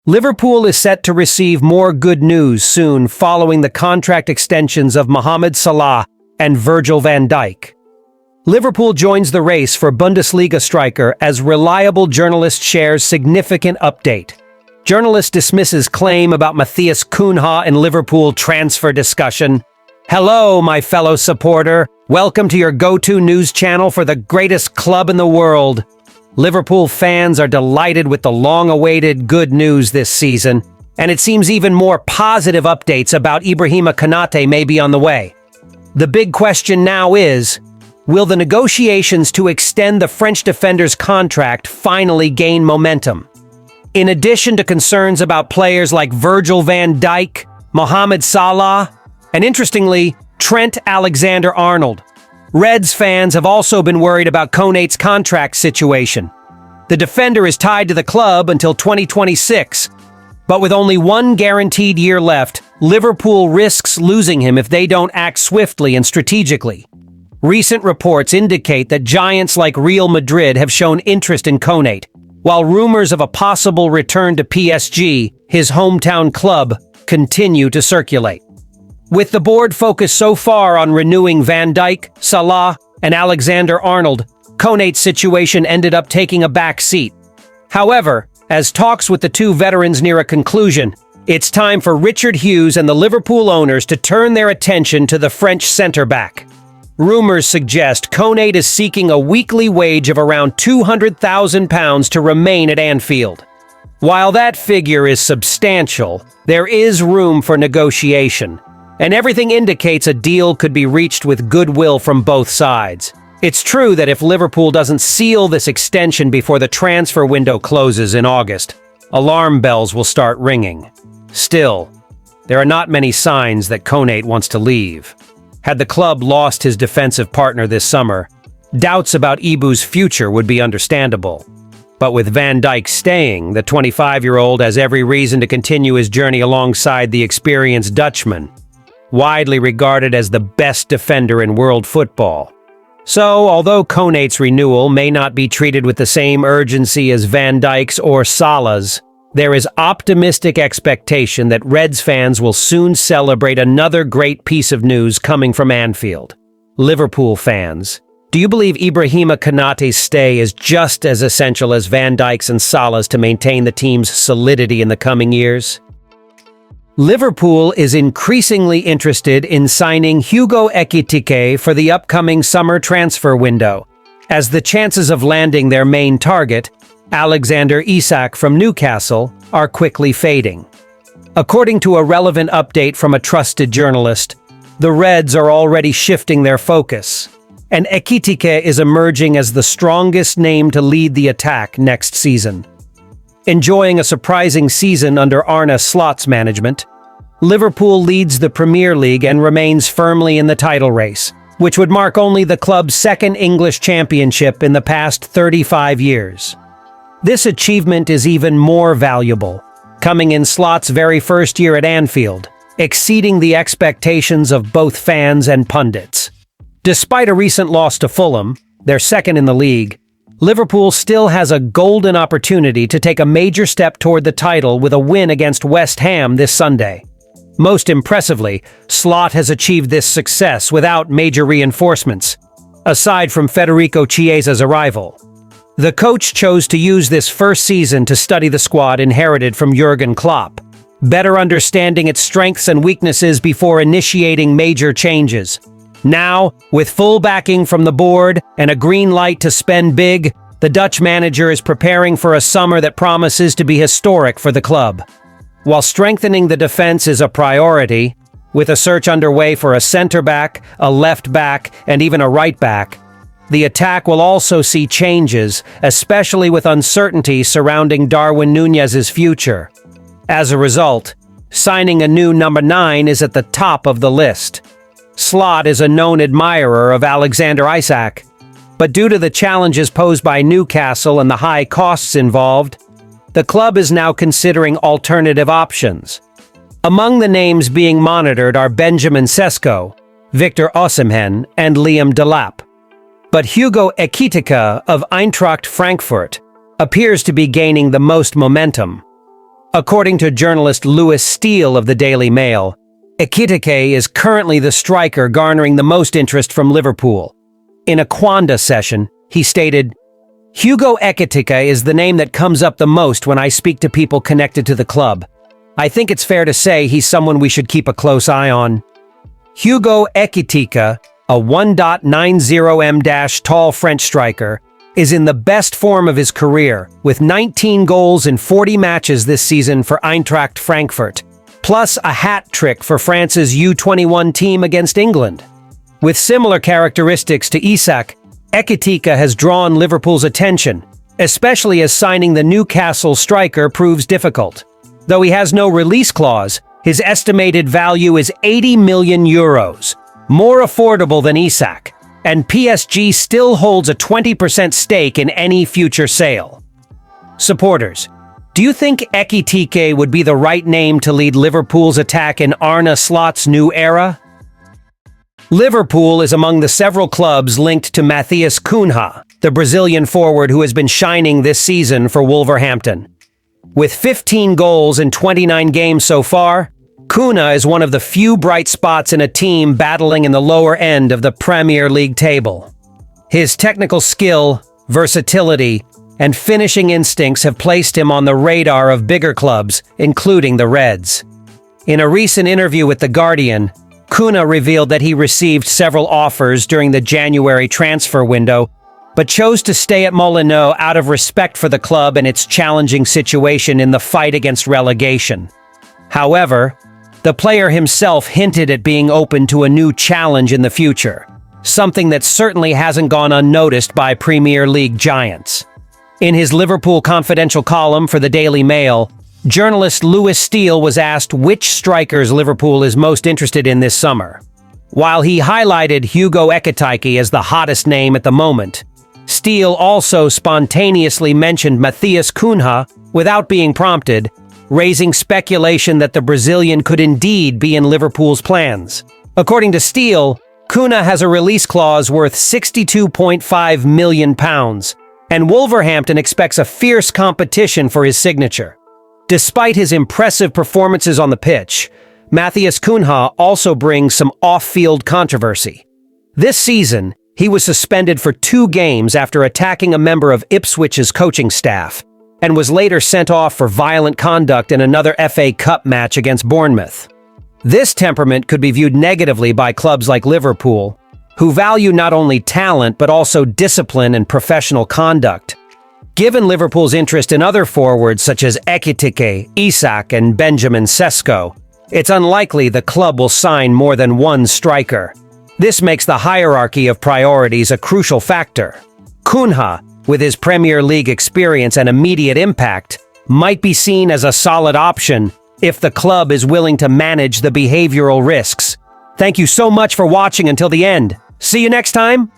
Liverpool is set to receive more good news soon following the contract extensions of Mohamed Salah and Virgil van Dijk. Liverpool joins the race for Bundesliga striker as reliable journalist shares significant update. Journalist dismisses claim about Matheus Cunha and Liverpool transfer discussion. Hello, my fellow supporter. Welcome to your go-to news channel for the greatest club in the world. Liverpool fans are delighted with the long-awaited good news this season, and it seems even more positive updates about Ibrahim Konate may be on the way. The big question now is, will the negotiations to extend the French defender's contract finally gain momentum? In addition to concerns about players like Virgil van Dijk, Mohamed Salah, and interestingly, Trent Alexander-Arnold, Reds fans have also been worried about Konate's contract situation. The defender is tied to the club until 2026, but with only one guaranteed year left, Liverpool risks losing him if they don't act swiftly and strategically. Recent reports indicate that giants like Real Madrid have shown interest in Konate, while rumors of a possible return to PSG, his hometown club, continue to circulate. With the board focused so far on renewing Van Dijk, Salah, and Alexander-Arnold, Konate's situation ended up taking a back seat. However, as talks with the two veterans near a conclusion, it's time for Richard Hughes and the Liverpool owners to turn their attention to the French centre-back. Rumors suggest Konate is seeking a weekly wage of around £200,000 to remain at Anfield. While that figure is substantial, there is room for negotiation, and everything indicates a deal could be reached with goodwill from both sides. It's true that if Liverpool doesn't seal this extension before the transfer window closes in August, alarm bells will start ringing. Still, there are not many signs that Konate wants to leave. Had the club lost his defensive partner this summer, doubts about Ibu's future would be understandable. But with Van Dijk staying, the 25-year-old has every reason to continue his journey alongside the experienced Dutchman, widely regarded as the best defender in world football. So, although Konate's renewal may not be treated with the same urgency as Van Dijk's or Salah's, there is optimistic expectation that Reds fans will soon celebrate another great piece of news coming from Anfield. Liverpool fans, do you believe Ibrahim Konate's stay is just as essential as Van Dijk's and Salah's to maintain the team's solidity in the coming years? Liverpool is increasingly interested in signing Hugo Ekitike for the upcoming summer transfer window, as the chances of landing their main target, Alexander Isak from Newcastle, are quickly fading. According to a relevant update from a trusted journalist, the Reds are already shifting their focus, and Ekitike is emerging as the strongest name to lead the attack next season. Enjoying a surprising season under Arne Slot's management, Liverpool leads the Premier League and remains firmly in the title race, which would mark only the club's second English championship in the past 35 years. This achievement is even more valuable, coming in Slot's very first year at Anfield, exceeding the expectations of both fans and pundits. Despite a recent loss to Fulham, their second in the league, Liverpool still has a golden opportunity to take a major step toward the title with a win against West Ham this Sunday. Most impressively, Slot has achieved this success without major reinforcements, aside from Federico Chiesa's arrival. The coach chose to use this first season to study the squad inherited from Jurgen Klopp, better understanding its strengths and weaknesses before initiating major changes. Now, with full backing from the board and a green light to spend big, the Dutch manager is preparing for a summer that promises to be historic for the club. While strengthening the defense is a priority, with a search underway for a center-back, a left-back, and even a right-back, the attack will also see changes, especially with uncertainty surrounding Darwin Núñez's future. As a result, signing a new number 9 is at the top of the list. Slot is a known admirer of Alexander Isak, but due to the challenges posed by Newcastle and the high costs involved, the club is now considering alternative options. Among the names being monitored are Benjamin Sesko, Victor Osimhen, and Liam Delap. But Hugo Ekitike of Eintracht Frankfurt appears to be gaining the most momentum. According to journalist Lewis Steele of the Daily Mail, Ekitike is currently the striker garnering the most interest from Liverpool. In a Quanda session, he stated, "Hugo Ekitike is the name that comes up the most when I speak to people connected to the club. I think it's fair to say he's someone we should keep a close eye on." Hugo Ekitike, a 1.90m tall French striker, is in the best form of his career, with 19 goals in 40 matches this season for Eintracht Frankfurt, plus a hat trick for France's U21 team against England. With similar characteristics to Isak, Ekitike has drawn Liverpool's attention, especially as signing the Newcastle striker proves difficult. Though he has no release clause, his estimated value is €80 million, more affordable than Isak, and PSG still holds a 20% stake in any future sale. Supporters, do you think Ekitike would be the right name to lead Liverpool's attack in Arne Slot's new era? Liverpool is among the several clubs linked to Matheus Cunha, the Brazilian forward who has been shining this season for Wolverhampton. With 15 goals in 29 games so far, Cunha is one of the few bright spots in a team battling in the lower end of the Premier League table. His technical skill, versatility, and finishing instincts have placed him on the radar of bigger clubs, including the Reds. In a recent interview with The Guardian, Cunha revealed that he received several offers during the January transfer window, but chose to stay at Molineux out of respect for the club and its challenging situation in the fight against relegation. However, the player himself hinted at being open to a new challenge in the future, something that certainly hasn't gone unnoticed by Premier League giants. In his Liverpool Confidential column for the Daily Mail, journalist Lewis Steele was asked which strikers Liverpool is most interested in this summer. While he highlighted Hugo Ekitike as the hottest name at the moment, Steele also spontaneously mentioned Matheus Cunha without being prompted, raising speculation that the Brazilian could indeed be in Liverpool's plans. According to Steele, Cunha has a release clause worth £62.5 million, and Wolverhampton expects a fierce competition for his signature. Despite his impressive performances on the pitch, Matheus Cunha also brings some off-field controversy. This season, he was suspended for 2 games after attacking a member of Ipswich's coaching staff, and was later sent off for violent conduct in another FA Cup match against Bournemouth. This temperament could be viewed negatively by clubs like Liverpool, who value not only talent but also discipline and professional conduct. Given Liverpool's interest in other forwards such as Ekitike, Isak, and Benjamin Sesko, it's unlikely the club will sign more than one striker. This makes the hierarchy of priorities a crucial factor. Cunha, with his Premier League experience and immediate impact, might be seen as a solid option if the club is willing to manage the behavioral risks. Thank you so much for watching until the end. See you next time!